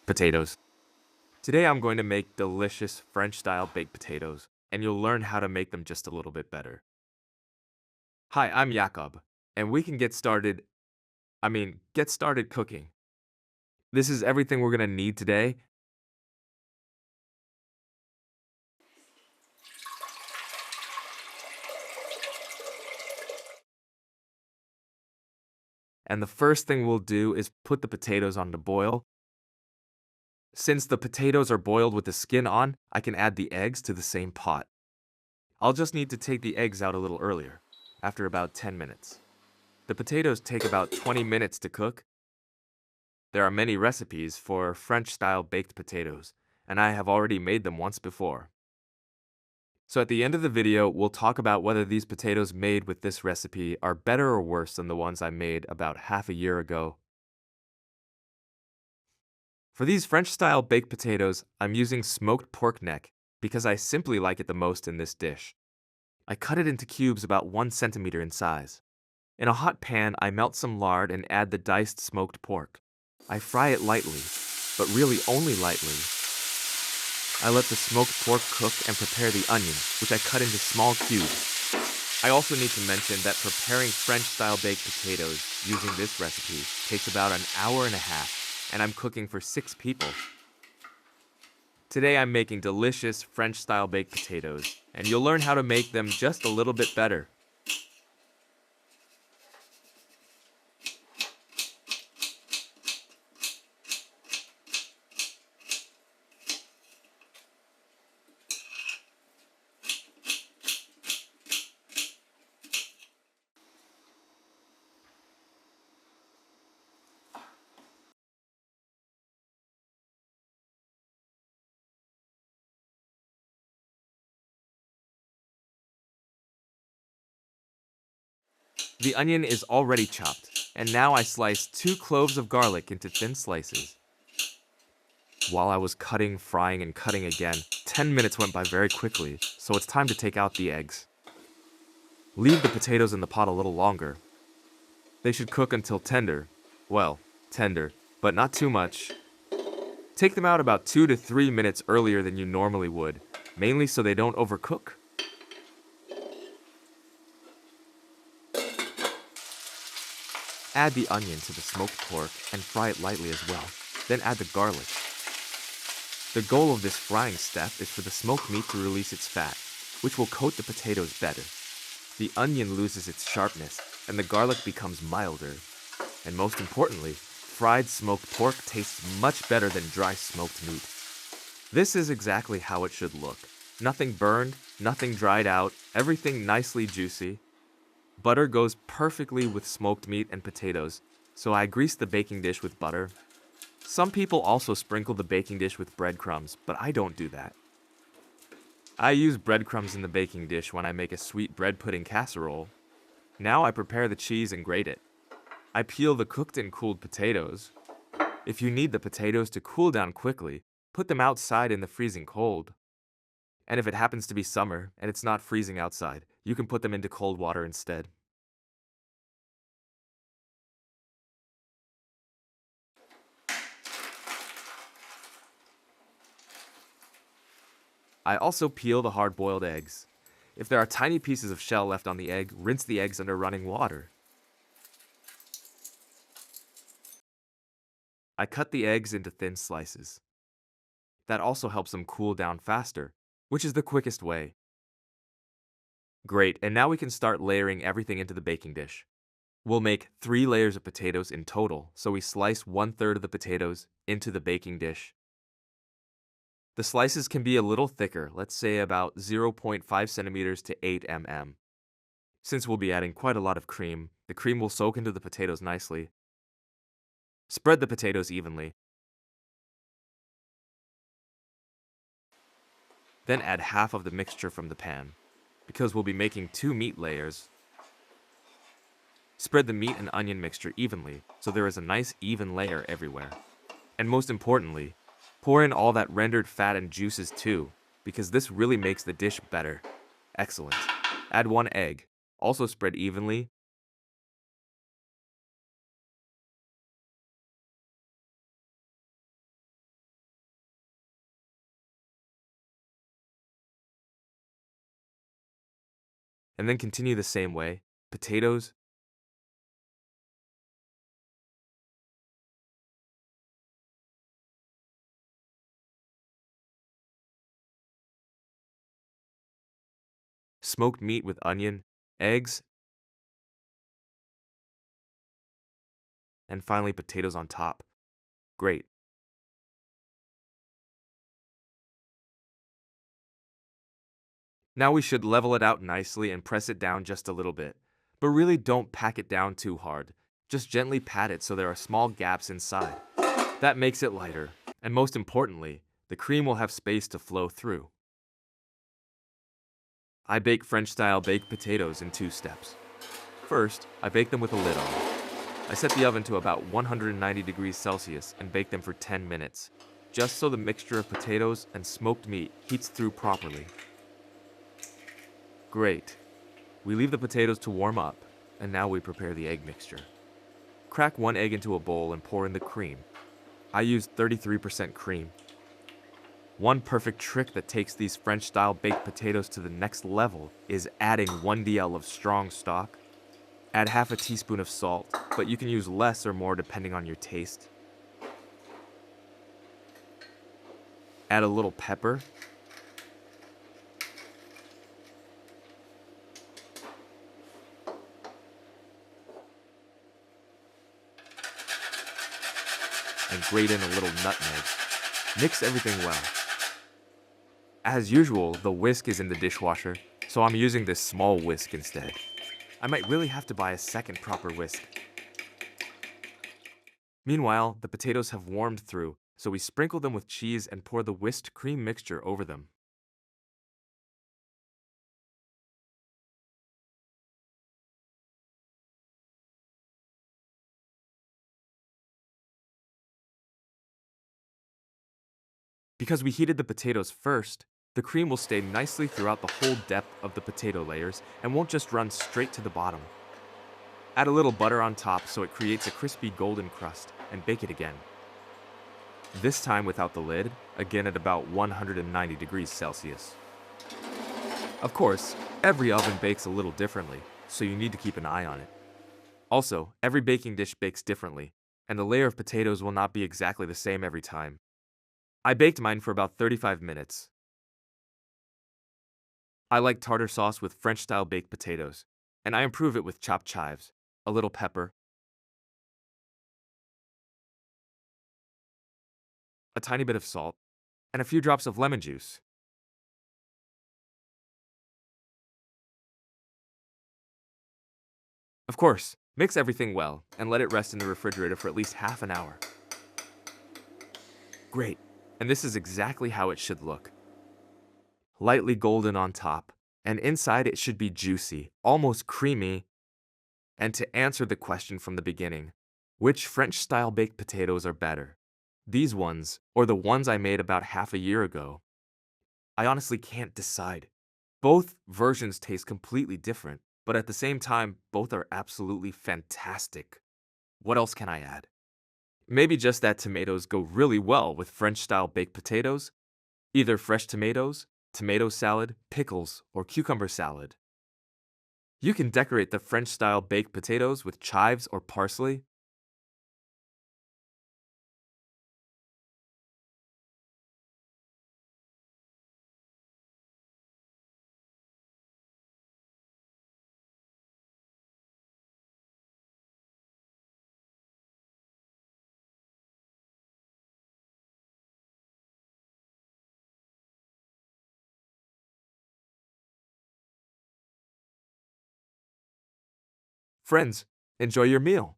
Potatoes. Today I'm going to make delicious French-style baked potatoes, and you'll learn how to make them just a little bit better. Hi, I'm Jakob, and we can get started cooking. This is everything we're going to need today, and the first thing we'll do is put the potatoes on to boil. Since the potatoes are boiled with the skin on, I can add the eggs to the same pot. I'll just need to take the eggs out a little earlier, after about 10 minutes. The potatoes take about 20 minutes to cook. There are many recipes for French-style baked potatoes, and I have already made them once before. So at the end of the video, we'll talk about whether these potatoes made with this recipe are better or worse than the ones I made about half a year ago. For these French-style baked potatoes, I'm using smoked pork neck because I simply like it the most in this dish. I cut it into cubes about 1 centimeter in size. In a hot pan, I melt some lard and add the diced smoked pork. I fry it lightly, but really only lightly. I let the smoked pork cook and prepare the onions, which I cut into small cubes. I also need to mention that preparing French-style baked potatoes using this recipe takes about an hour and a half, and I'm cooking for 6 people. Today I'm making delicious French-style baked potatoes, and you'll learn how to make them just a little bit better. The onion is already chopped, and now I slice 2 cloves of garlic into thin slices. While I was cutting, frying, and cutting again, 10 minutes went by very quickly, so it's time to take out the eggs. Leave the potatoes in the pot a little longer. They should cook until tender. Well, tender, but not too much. Take them out about 2 to 3 minutes earlier than you normally would, mainly so they don't overcook. Add the onion to the smoked pork and fry it lightly as well. Then add the garlic. The goal of this frying step is for the smoked meat to release its fat, which will coat the potatoes better. The onion loses its sharpness, and the garlic becomes milder. And most importantly, fried smoked pork tastes much better than dry smoked meat. This is exactly how it should look. Nothing burned, nothing dried out, everything nicely juicy. Butter goes perfectly with smoked meat and potatoes, so I grease the baking dish with butter. Some people also sprinkle the baking dish with breadcrumbs, but I don't do that. I use breadcrumbs in the baking dish when I make a sweet bread pudding casserole. Now I prepare the cheese and grate it. I peel the cooked and cooled potatoes. If you need the potatoes to cool down quickly, put them outside in the freezing cold. And if it happens to be summer and it's not freezing outside, you can put them into cold water instead. I also peel the hard-boiled eggs. If there are tiny pieces of shell left on the egg, rinse the eggs under running water. I cut the eggs into thin slices. That also helps them cool down faster, which is the quickest way. Great, and now we can start layering everything into the baking dish. We'll make 3 layers of potatoes in total, so we slice 1/3 of the potatoes into the baking dish. The slices can be a little thicker, let's say about 0.5 centimeters to 8 mm. Since we'll be adding quite a lot of cream, the cream will soak into the potatoes nicely. Spread the potatoes evenly. Then add half of the mixture from the pan. Because we'll be making 2 meat layers, spread the meat and onion mixture evenly so there is a nice even layer everywhere. And most importantly, pour in all that rendered fat and juices too, because this really makes the dish better. Excellent. Add 1 egg. Also spread evenly. And then continue the same way. Potatoes, smoked meat with onion, eggs, and finally potatoes on top. Great. Now we should level it out nicely and press it down just a little bit. But really don't pack it down too hard. Just gently pat it so there are small gaps inside. That makes it lighter. And most importantly, the cream will have space to flow through. I bake French-style baked potatoes in 2 steps. First, I bake them with a lid on. I set the oven to about 190 degrees Celsius and bake them for 10 minutes, just so the mixture of potatoes and smoked meat heats through properly. Great. We leave the potatoes to warm up, and now we prepare the egg mixture. Crack 1 egg into a bowl and pour in the cream. I use 33% cream. One perfect trick that takes these French-style baked potatoes to the next level is adding 1 DL of strong stock. Add half a teaspoon of salt, but you can use less or more depending on your taste. Add a little pepper. And grate in a little nutmeg. Mix everything well. As usual, the whisk is in the dishwasher, so I'm using this small whisk instead. I might really have to buy a second proper whisk. Meanwhile, the potatoes have warmed through, so we sprinkle them with cheese and pour the whisked cream mixture over them. Because we heated the potatoes first, the cream will stay nicely throughout the whole depth of the potato layers and won't just run straight to the bottom. Add a little butter on top so it creates a crispy golden crust, and bake it again. This time without the lid, again at about 190 degrees Celsius. Of course, every oven bakes a little differently, so you need to keep an eye on it. Also, every baking dish bakes differently, and the layer of potatoes will not be exactly the same every time. I baked mine for about 35 minutes. I like tartar sauce with French-style baked potatoes, and I improve it with chopped chives, a little pepper, a tiny bit of salt, and a few drops of lemon juice. Of course, mix everything well and let it rest in the refrigerator for at least half an hour. Great, and this is exactly how it should look. Lightly golden on top, and inside it should be juicy, almost creamy. And to answer the question from the beginning, which French-style baked potatoes are better? These ones, or the ones I made about half a year ago? I honestly can't decide. Both versions taste completely different, but at the same time, both are absolutely fantastic. What else can I add? Maybe just that tomatoes go really well with French-style baked potatoes, either fresh tomatoes, tomato salad, pickles, or cucumber salad. You can decorate the French-style baked potatoes with chives or parsley. Friends, enjoy your meal.